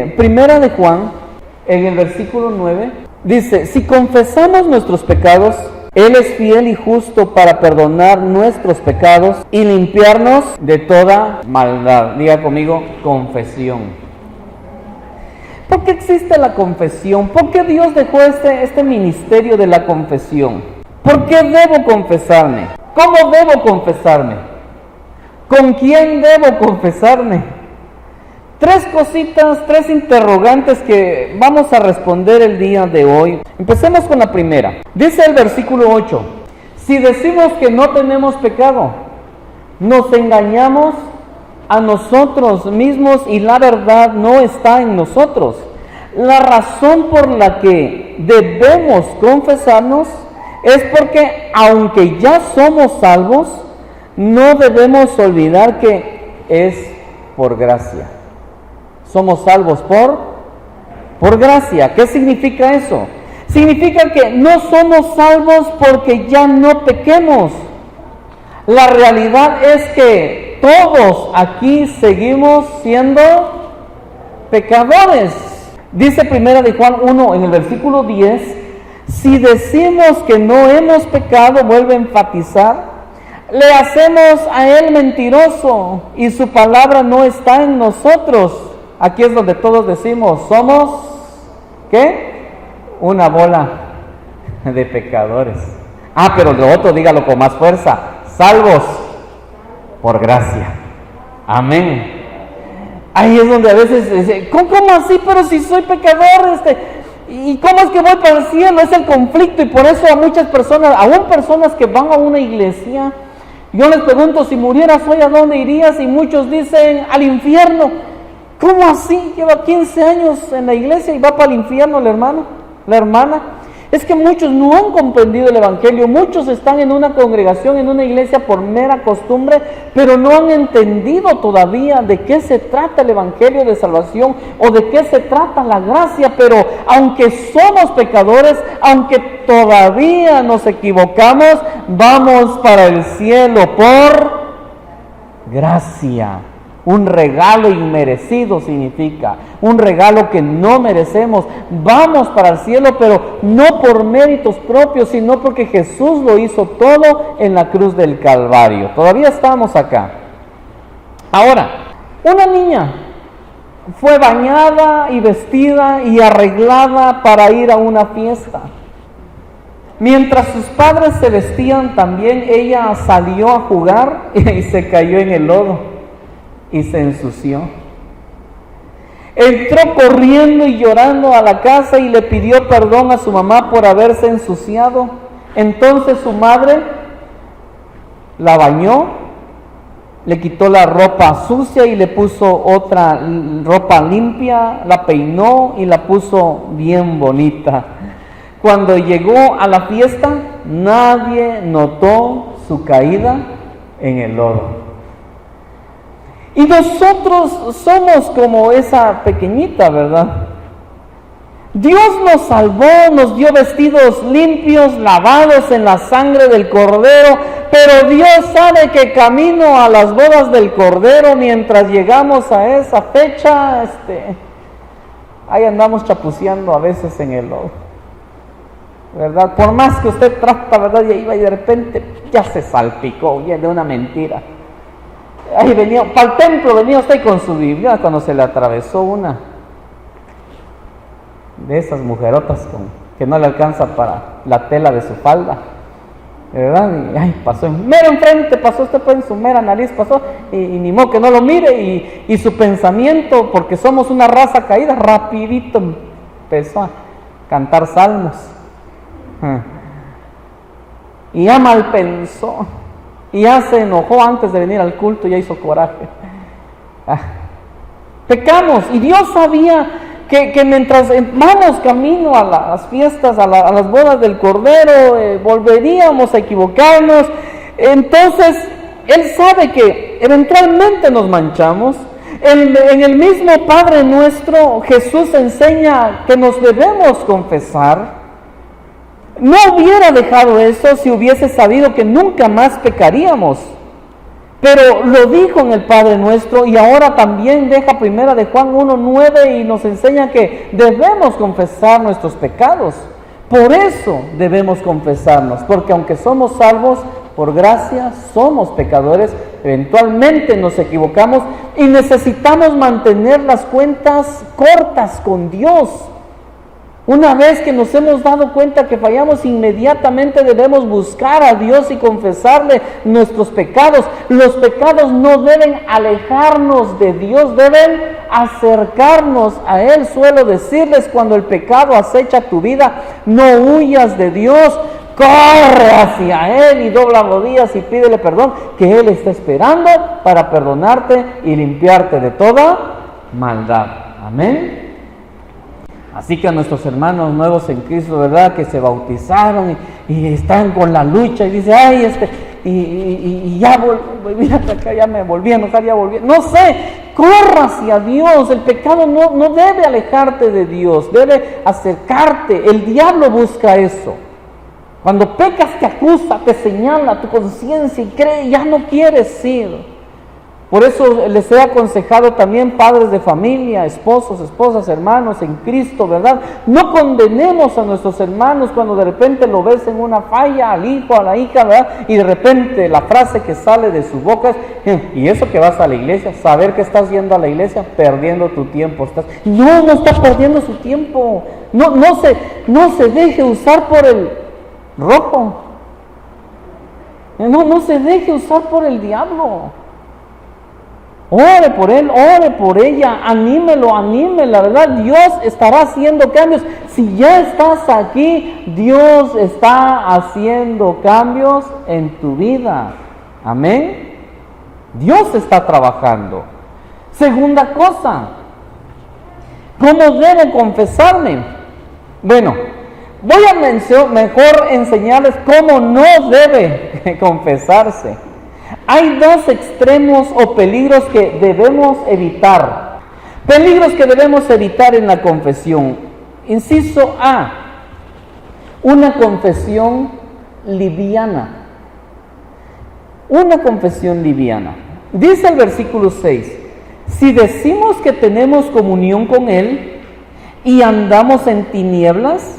Primera de Juan, en el versículo 9, dice: si confesamos nuestros pecados, Él es fiel y justo para perdonar nuestros pecados y limpiarnos de toda maldad. Diga conmigo, confesión. ¿Por qué existe la confesión? ¿Por qué Dios dejó este ministerio de la confesión? ¿Por qué debo confesarme? ¿Cómo debo confesarme? ¿Con quién debo confesarme? Tres cositas, tres interrogantes que vamos a responder el día de hoy. Empecemos con la primera. Dice el versículo 8: si decimos que no tenemos pecado, nos engañamos a nosotros mismos y la verdad no está en nosotros. La razón por la que debemos confesarnos es porque, aunque ya somos salvos, no debemos olvidar que es por gracia. Somos salvos por gracia. ¿Qué significa eso? Significa que no somos salvos porque ya no pequemos. La realidad es que todos aquí seguimos siendo pecadores. Dice Primera de Juan 1 en el versículo 10: si decimos que no hemos pecado, vuelve a enfatizar, le hacemos a Él mentiroso y su palabra no está en nosotros. Aquí es donde todos decimos, somos, ¿qué? Una bola de pecadores. Pero lo otro dígalo con más fuerza: salvos por gracia. Amén. Ahí es donde a veces dice, ¿cómo así? Pero si soy pecador, ¿y cómo es que voy para el cielo? Es el conflicto, y por eso a muchas personas, aún personas que van a una iglesia, yo les pregunto, si murieras hoy, ¿a dónde irías? Y muchos dicen, al infierno. ¿Cómo así? Lleva 15 años en la iglesia y va para el infierno el hermano, la hermana. Es que muchos no han comprendido el evangelio, muchos están en una congregación, en una iglesia por mera costumbre, pero no han entendido todavía de qué se trata el evangelio de salvación o de qué se trata la gracia. Pero aunque somos pecadores, aunque todavía nos equivocamos, vamos para el cielo por gracia. Un regalo inmerecido significa, un regalo que no merecemos. Vamos para el cielo, pero no por méritos propios, sino porque Jesús lo hizo todo en la cruz del Calvario. Todavía estamos acá. Ahora, una niña fue bañada y vestida y arreglada para ir a una fiesta. Mientras sus padres se vestían, también ella salió a jugar y se cayó en el lodo y se ensució. Entró corriendo y llorando a la casa y le pidió perdón a su mamá por haberse ensuciado. Entonces su madre la bañó, le quitó la ropa sucia y le puso otra ropa limpia, la peinó y la puso bien bonita. Cuando llegó a la fiesta, nadie notó su caída en el lodo. Y nosotros somos como esa pequeñita, ¿verdad? Dios nos salvó, nos dio vestidos limpios, lavados en la sangre del Cordero, pero Dios sabe que camino a las bodas del Cordero, mientras llegamos a esa fecha, ahí andamos chapuceando a veces en el lodo, ¿verdad? Por más que usted trata, ¿verdad? Y iba y de repente ya se salpicó, ya de una mentira. Ahí venía, para el templo venía usted con su Biblia, cuando se le atravesó una de esas mujerotas que no le alcanza para la tela de su falda, ¿verdad? Y pasó mero enfrente, pasó usted pues en su mera nariz, pasó, y ni modo que no lo mire, y su pensamiento, porque somos una raza caída, rapidito empezó a cantar salmos, y ya mal pensó, y ya se enojó antes de venir al culto, ya hizo coraje. Pecamos, y Dios sabía que mientras vamos camino a las fiestas, a las bodas del Cordero, volveríamos a equivocarnos. Entonces Él sabe que eventualmente nos manchamos. En el mismo Padre Nuestro, Jesús enseña que nos debemos confesar. No hubiera dejado eso si hubiese sabido que nunca más pecaríamos. Pero lo dijo en el Padre Nuestro y ahora también deja primera de Juan 1:9 y nos enseña que debemos confesar nuestros pecados. Por eso debemos confesarnos, porque aunque somos salvos por gracia, somos pecadores, eventualmente nos equivocamos y necesitamos mantener las cuentas cortas con Dios. Una vez que nos hemos dado cuenta que fallamos, inmediatamente debemos buscar a Dios y confesarle nuestros pecados. Los pecados no deben alejarnos de Dios, deben acercarnos a Él. Suelo decirles, cuando el pecado acecha tu vida, no huyas de Dios, corre hacia Él y dobla rodillas y pídele perdón, que Él está esperando para perdonarte y limpiarte de toda maldad. Amén. Así que a nuestros hermanos nuevos en Cristo, ¿verdad?, que se bautizaron y están con la lucha y dice, ay, ya mira acá, ya me volví a enojar, ya volví. No sé, corra hacia Dios. El pecado no debe alejarte de Dios, debe acercarte. El diablo busca eso. Cuando pecas te acusa, te señala tu conciencia y cree, ya no quieres ir. Por eso les he aconsejado también, padres de familia, esposos, esposas, hermanos en Cristo, ¿verdad? No condenemos a nuestros hermanos cuando de repente lo ves en una falla, al hijo, a la hija, ¿verdad? Y de repente la frase que sale de su boca es, y eso que vas a la iglesia, saber que estás yendo a la iglesia, perdiendo tu tiempo. No estás perdiendo su tiempo. No se deje usar por el rojo. No se deje usar por el diablo. Ore por él, ore por ella, anímela, ¿verdad? Dios estará haciendo cambios. Si ya estás aquí, Dios está haciendo cambios en tu vida. Amén. Dios está trabajando. Segunda cosa, ¿cómo debo confesarme? Bueno, voy a mejor enseñarles cómo no debe confesarse. Hay dos extremos o peligros que debemos evitar. Peligros que debemos evitar en la confesión. Inciso A, una confesión liviana. Una confesión liviana. Dice el versículo 6, si decimos que tenemos comunión con Él y andamos en tinieblas,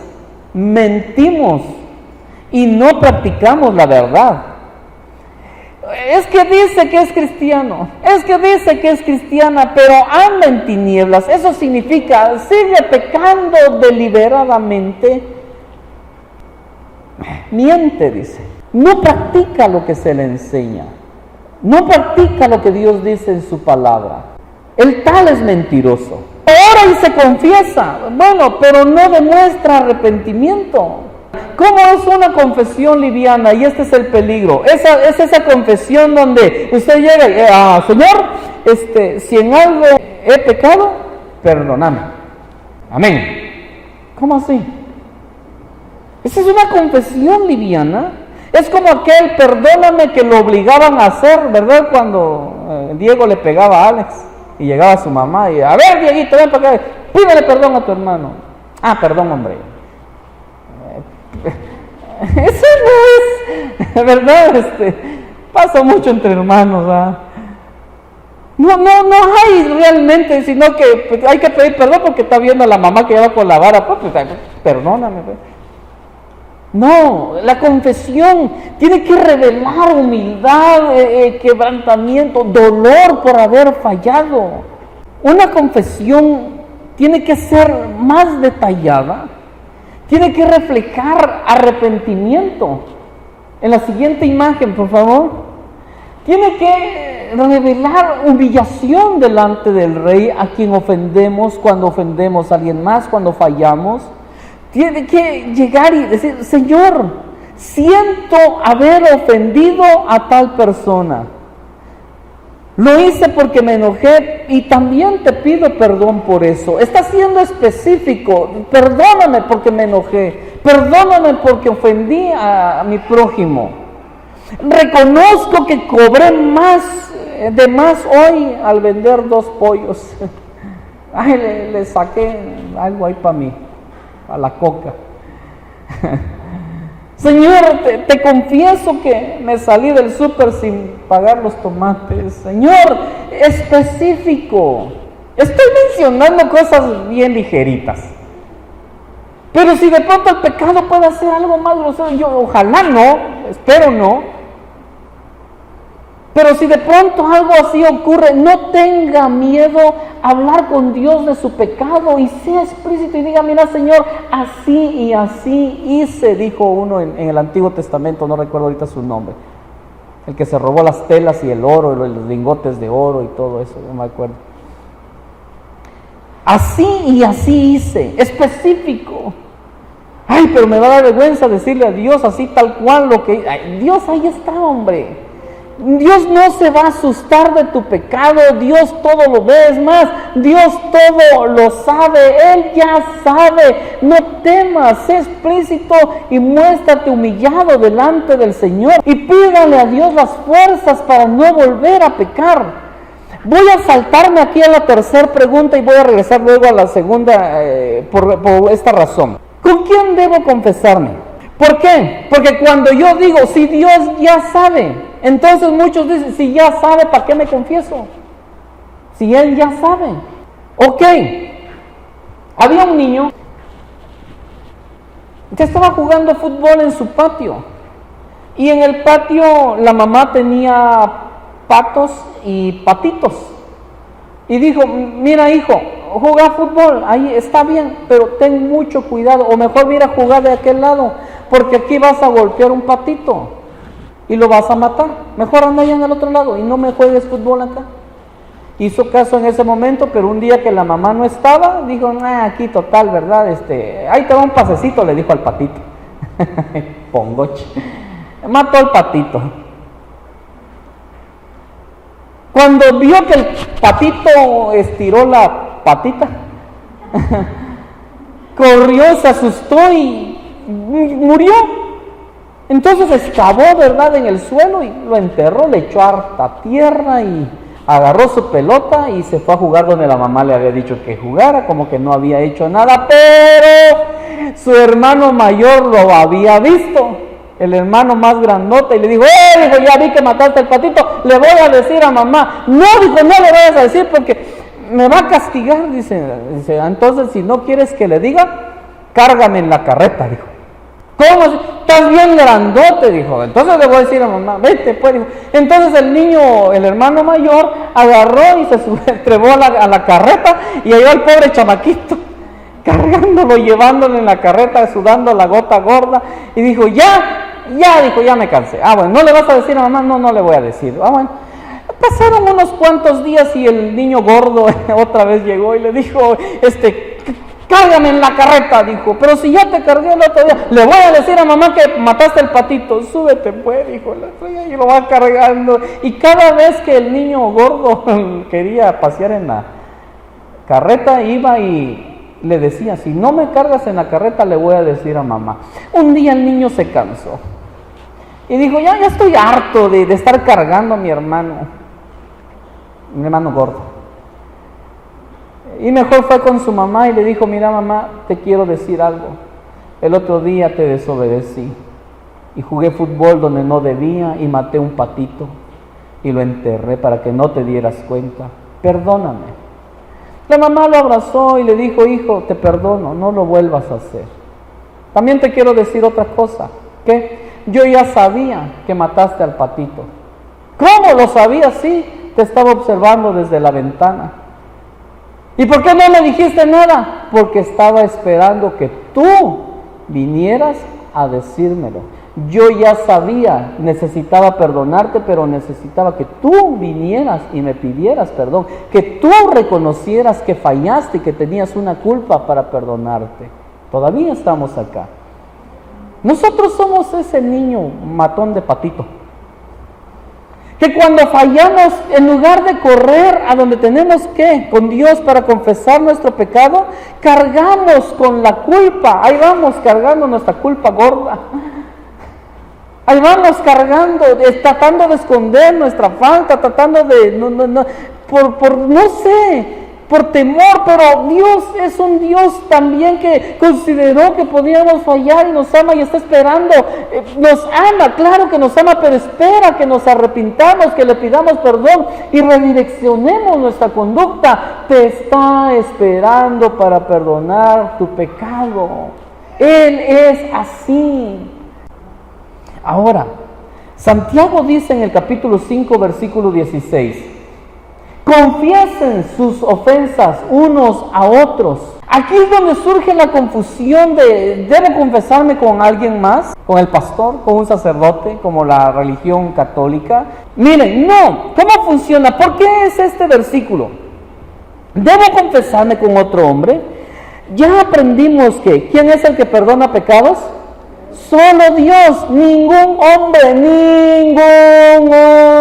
mentimos y no practicamos la verdad. Es que dice que es cristiano, es que dice que es cristiana, pero anda en tinieblas. Eso significa, sigue pecando deliberadamente. Miente, dice. No practica lo que se le enseña. No practica lo que Dios dice en su palabra. El tal es mentiroso. Ora y se confiesa, bueno, pero no demuestra arrepentimiento. ¿Cómo es una confesión liviana? Y este es el peligro. Es esa confesión donde usted llega y, Señor, si en algo he pecado, perdóname. Amén. ¿Cómo así? Esa es una confesión liviana. Es como aquel perdóname que lo obligaban a hacer, ¿verdad? Cuando Diego le pegaba a Alex y llegaba su mamá y, a ver, Dieguito, ven para acá, pídele perdón a tu hermano. Ah, perdón, hombre. Eso no es, ¿verdad? Pasa mucho entre hermanos, ¿verdad? No hay realmente, sino que hay que pedir perdón porque está viendo a la mamá que lleva con la vara, pues, perdóname. Pues. No, la confesión tiene que revelar humildad, quebrantamiento, dolor por haber fallado. Una confesión tiene que ser más detallada. Tiene que reflejar arrepentimiento. En la siguiente imagen, por favor. Tiene que revelar humillación delante del Rey a quien ofendemos, cuando ofendemos a alguien más, cuando fallamos. Tiene que llegar y decir, Señor, siento haber ofendido a tal persona. Lo hice porque me enojé y también te pido perdón por eso. Está siendo específico. Perdóname porque me enojé. Perdóname porque ofendí a mi prójimo. Reconozco que cobré de más hoy al vender 2 pollos. Ay, le saqué algo ahí para mí, a la coca. Señor, te confieso que me salí del súper sin pagar los tomates. Señor, específico. Estoy mencionando cosas bien ligeritas. Pero si de pronto el pecado puede hacer algo más grosero, yo ojalá no, espero no. Pero si de pronto algo así ocurre, no tenga miedo a hablar con Dios de su pecado y sea explícito y diga, mira Señor, así y así hice, dijo uno en el Antiguo Testamento, no recuerdo ahorita su nombre, el que se robó las telas y el oro, y los lingotes de oro y todo eso, no me acuerdo. Así y así hice, específico. Ay, pero me va a dar vergüenza decirle a Dios así tal cual lo que... Ay, Dios ahí está, hombre. Dios no se va a asustar de tu pecado, Dios todo lo ve, es más, Dios todo lo sabe, Él ya sabe. No temas, sé explícito y muéstrate humillado delante del Señor y pídale a Dios las fuerzas para no volver a pecar. Voy a saltarme aquí a la tercera pregunta y voy a regresar luego a la segunda por esta razón. ¿Con quién debo confesarme? ¿Por qué? Porque cuando yo digo, si Dios ya sabe, entonces muchos dicen, si ya sabe, ¿para qué me confieso? Si Él ya sabe. Ok, había un niño que estaba jugando fútbol en su patio. Y en el patio la mamá tenía patos y patitos. Y dijo, mira hijo, juega fútbol, ahí está bien, pero ten mucho cuidado. O mejor mira a jugar de aquel lado, porque aquí vas a golpear un patito y lo vas a matar. Mejor anda allá en el otro lado y no me juegues fútbol acá. Hizo caso en ese momento, pero un día que la mamá no estaba, dijo, aquí total, ¿verdad? Ahí te va un pasecito, le dijo al patito. Pongoche. Mató al patito. Cuando vio que el patito estiró la patita, corrió, se asustó y murió. Entonces excavó, ¿verdad?, en el suelo y lo enterró, le echó harta tierra y agarró su pelota y se fue a jugar donde la mamá le había dicho que jugara, como que no había hecho nada, pero su hermano mayor lo había visto, el hermano más grandote, y le dijo, dijo, ya vi que mataste al patito, le voy a decir a mamá. No, dijo, no le vayas a decir porque me va a castigar, dice, entonces si no quieres que le diga, cárgame en la carreta, dijo. ¿Cómo? Estás bien grandote, dijo. Entonces le voy a decir a mamá, vete pues, dijo. Entonces el niño, el hermano mayor, agarró y se trepó a la carreta y halló al pobre chamaquito, cargándolo, llevándolo en la carreta, sudando la gota gorda, y dijo, dijo, ya me cansé. Bueno, ¿no le vas a decir a mamá? No le voy a decir. Bueno, pasaron unos cuantos días y el niño gordo otra vez llegó y le dijo, cárgame en la carreta, dijo, pero si ya te cargué el otro día, le voy a decir a mamá que mataste al patito, súbete pues, dijo, y lo va cargando, y cada vez que el niño gordo quería pasear en la carreta, iba y le decía, si no me cargas en la carreta, le voy a decir a mamá. Un día el niño se cansó, y dijo, ya estoy harto de estar cargando a mi hermano gordo. Y mejor fue con su mamá y le dijo, mira mamá, te quiero decir algo. El otro día te desobedecí y jugué fútbol donde no debía y maté un patito y lo enterré para que no te dieras cuenta. Perdóname. La mamá lo abrazó y le dijo, hijo, te perdono, no lo vuelvas a hacer. También te quiero decir otra cosa, que yo ya sabía que mataste al patito. ¿Cómo lo sabías? Sí, te estaba observando desde la ventana. ¿Y por qué no me dijiste nada? Porque estaba esperando que tú vinieras a decírmelo. Yo ya sabía, necesitaba perdonarte, pero necesitaba que tú vinieras y me pidieras perdón, que tú reconocieras que fallaste y que tenías una culpa para perdonarte. Todavía estamos acá. Nosotros somos ese niño matón de patito, que cuando fallamos, en lugar de correr a donde tenemos que, con Dios para confesar nuestro pecado, cargamos con la culpa. Ahí vamos cargando nuestra culpa gorda. Ahí vamos cargando, tratando de esconder nuestra falta, tratando de, no sé, por temor, pero Dios es un Dios también que consideró que podíamos fallar y nos ama y está esperando. Nos ama, claro que nos ama, pero espera que nos arrepintamos, que le pidamos perdón y redireccionemos nuestra conducta. Te está esperando para perdonar tu pecado. Él es así. Ahora, Santiago dice en el capítulo 5, versículo 16, confiesen sus ofensas unos a otros. Aquí es donde surge la confusión de, ¿debo confesarme con alguien más? ¿Con el pastor? ¿Con un sacerdote? ¿Como la religión católica? Miren, no. ¿Cómo funciona? ¿Por qué es este versículo? ¿Debo confesarme con otro hombre? Ya aprendimos que, ¿quién es el que perdona pecados? Solo Dios. Ningún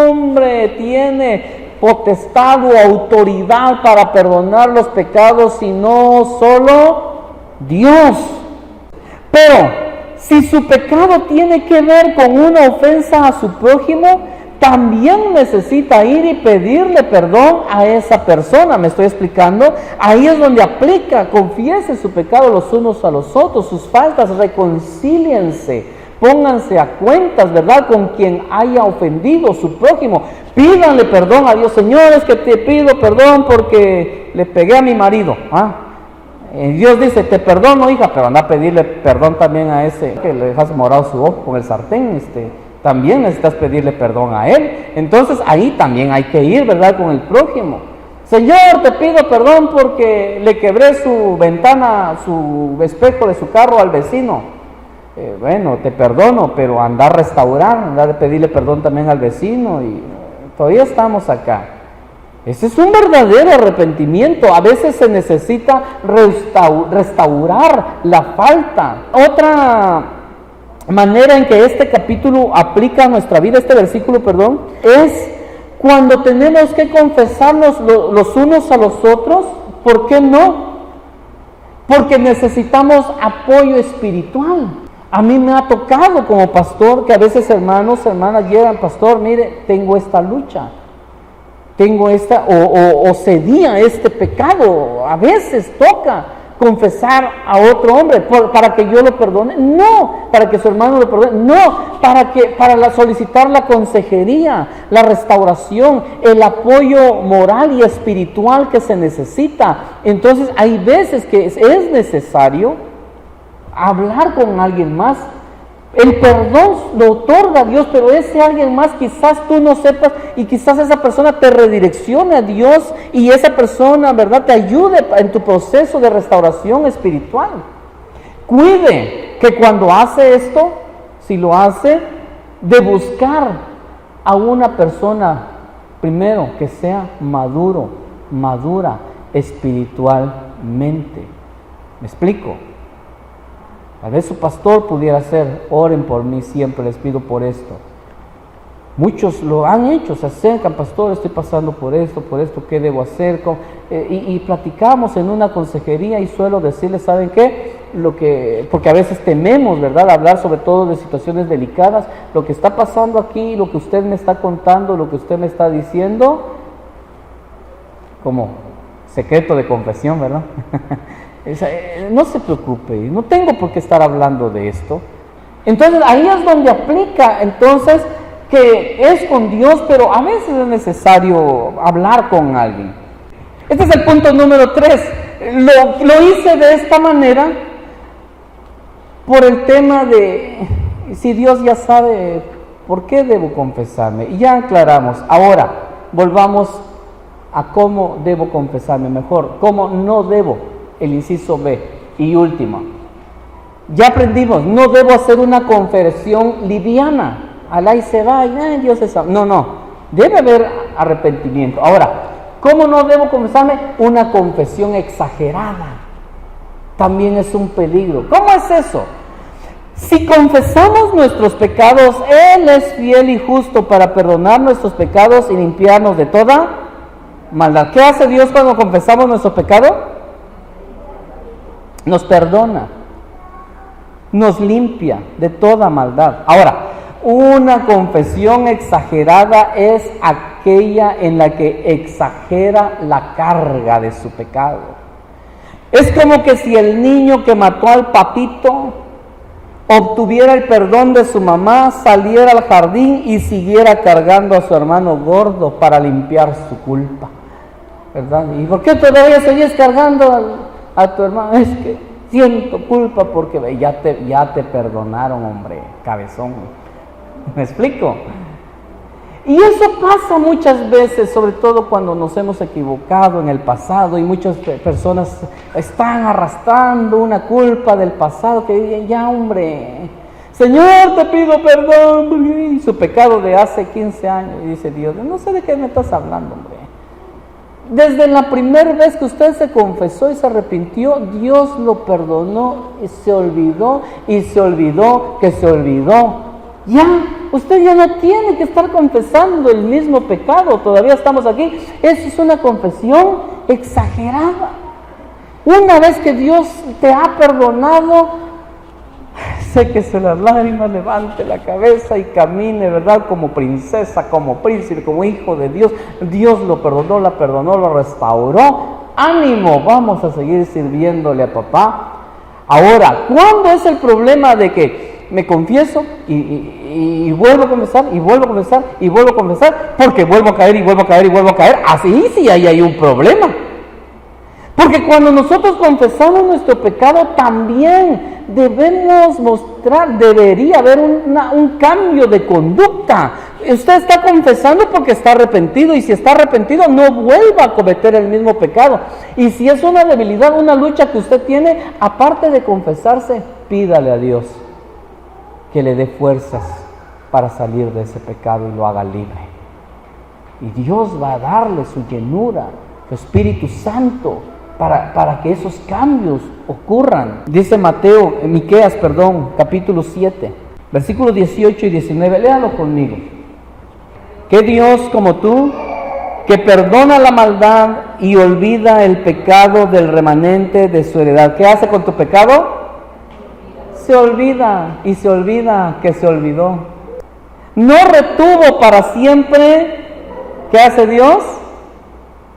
hombre tiene potestad o autoridad para perdonar los pecados, sino solo Dios. Pero si su pecado tiene que ver con una ofensa a su prójimo, también necesita ir y pedirle perdón a esa persona. ¿Me estoy explicando? Ahí es donde aplica: confiesen su pecado los unos a los otros, sus faltas, reconcíliense. Pónganse a cuentas, ¿verdad?, con quien haya ofendido su prójimo. Pídanle perdón a Dios. Señor, es que te pido perdón porque le pegué a mi marido. Dios dice, te perdono, hija, pero anda a pedirle perdón también a ese que le dejas morado su ojo con el sartén. También necesitas pedirle perdón a él. Entonces ahí también hay que ir, ¿verdad?, con el prójimo. Señor, te pido perdón porque le quebré su ventana, su espejo de su carro al vecino. Bueno, te perdono, pero anda a restaurar, anda a pedirle perdón también al vecino, y todavía estamos acá. Ese es un verdadero arrepentimiento. A veces se necesita restaurar la falta. Otra manera en que este capítulo aplica a nuestra vida, este versículo, es cuando tenemos que confesarnos los unos a los otros. ¿Por qué no? Porque necesitamos apoyo espiritual. A mí me ha tocado como pastor que a veces hermanos, hermanas llegan: pastor, mire, tengo esta lucha, tengo esta, o cedí a este pecado. A veces toca confesar a otro hombre para que yo lo perdone, no, para que su hermano lo perdone, no, para solicitar la consejería, la restauración, el apoyo moral y espiritual que se necesita. Entonces hay veces que es necesario hablar con alguien más. El perdón lo otorga Dios, pero ese alguien más quizás tú no sepas, y quizás esa persona te redireccione a Dios, y esa persona, ¿verdad?, te ayude en tu proceso de restauración espiritual. Cuide que cuando hace esto, si lo hace, de buscar a una persona, primero, que sea madura espiritualmente. ¿Me explico? Tal vez su pastor pudiera ser: oren por mí siempre, les pido por esto. Muchos lo han hecho, se acercan: pastor, estoy pasando por esto, ¿qué debo hacer? Y platicamos en una consejería, y suelo decirles: ¿saben qué? Porque a veces tememos, ¿verdad?, hablar sobre todo de situaciones delicadas. Lo que está pasando aquí, lo que usted me está contando, lo que usted me está diciendo, como secreto de confesión, ¿verdad? No se preocupe, no tengo por qué estar hablando de esto. Entonces ahí es donde aplica entonces que es con Dios, pero a veces es necesario hablar con alguien. Este es el punto número 3. Lo hice de esta manera por el tema de si Dios ya sabe por qué debo confesarme, y ya aclaramos. Ahora volvamos a cómo debo confesarme, mejor, cómo no debo. El inciso B y último. Ya aprendimos, no debo hacer una confesión liviana. Alá y se va, y Dios es... No. Debe haber arrepentimiento. Ahora, ¿cómo no debo confesarme? Una confesión exagerada. También es un peligro. ¿Cómo es eso? Si confesamos nuestros pecados, Él es fiel y justo para perdonar nuestros pecados y limpiarnos de toda maldad. ¿Qué hace Dios cuando confesamos nuestro pecado? Nos perdona, nos limpia de toda maldad. Ahora, Una confesión exagerada es aquella en la que exagera la carga de su pecado. Es como que si el niño que mató al papito obtuviera el perdón de su mamá, saliera al jardín y siguiera cargando a su hermano gordo para limpiar su culpa, ¿verdad? ¿Y por qué todavía sigues cargando a tu hermano? Es que siento culpa porque ya te perdonaron, hombre, cabezón. ¿Me explico? Y eso pasa muchas veces, sobre todo cuando nos hemos equivocado en el pasado y muchas personas están arrastrando una culpa del pasado que dicen, ya hombre, Señor, te pido perdón, y su pecado de hace 15 años, y dice Dios, no sé de qué me estás hablando, hombre. Desde la primera vez que usted se confesó y se arrepintió, Dios lo perdonó y se olvidó que se olvidó. Ya, usted ya no tiene que estar confesando el mismo pecado, todavía estamos aquí. Eso es una confesión exagerada. Una vez que Dios te ha perdonado, séquese las lágrimas, levante la cabeza y camine, ¿verdad? Como princesa, como príncipe, como hijo de Dios. Dios lo perdonó, la perdonó, lo restauró. ánimo, vamos a seguir sirviéndole a papá. Ahora, ¿cuándo es el problema de que me confieso y vuelvo a confesar, y vuelvo a confesar, y vuelvo a confesar, porque vuelvo a caer y vuelvo a caer y vuelvo a caer? Así sí ahí hay un problema. Porque cuando nosotros confesamos nuestro pecado, también debemos mostrar, debería haber un cambio de conducta. Usted está confesando porque está arrepentido, y si está arrepentido, no vuelva a cometer el mismo pecado. Y si es una debilidad, una lucha que usted tiene, aparte de confesarse, pídale a Dios que le dé fuerzas para salir de ese pecado y lo haga libre. Y Dios va a darle su llenura, su Espíritu Santo, para que esos cambios ocurran. Dice Miqueas, capítulo 7, versículos 18 y 19, léalo conmigo. ¿Qué Dios como tú, que perdona la maldad y olvida el pecado del remanente de su heredad? ¿Qué hace con tu pecado? Se olvida, y se olvida que se olvidó. No retuvo para siempre. ¿Qué hace Dios?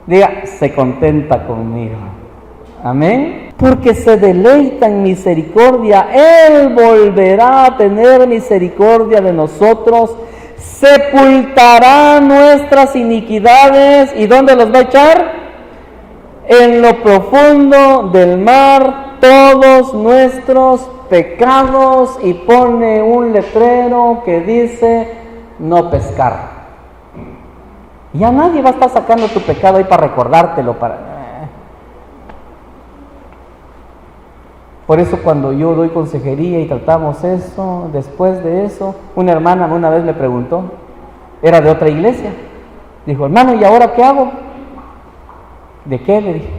Diga, se contenta conmigo. Amén. Porque se deleita en misericordia. Él volverá a tener misericordia de nosotros. Sepultará nuestras iniquidades. ¿Y dónde los va a echar? En lo profundo del mar, todos nuestros pecados. Y pone un letrero que dice: no pescar. Ya nadie va a estar sacando tu pecado ahí para recordártelo. Por eso cuando yo doy consejería y tratamos eso, después de eso, una hermana una vez me preguntó, era de otra iglesia, dijo: hermano, ¿y ahora qué hago? ¿De qué? Le dije.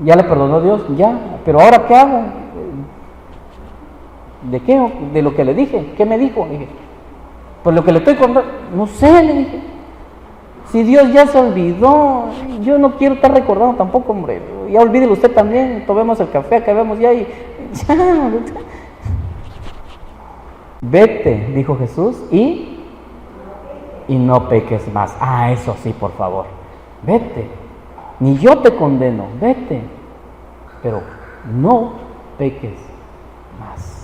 ¿Ya le perdonó Dios? Ya, pero ¿ahora qué hago? ¿De qué? De lo que le dije. ¿Qué me dijo? Le dije: pues lo que le estoy contando. No sé, le dije. Si Dios ya se olvidó, yo no quiero estar recordando tampoco, hombre. Ya olvídelo usted también, tomemos el café, acabemos ya y ya. Vete, dijo Jesús, y no peques más. Eso sí, por favor. Vete. Ni yo te condeno, vete. Pero no peques más.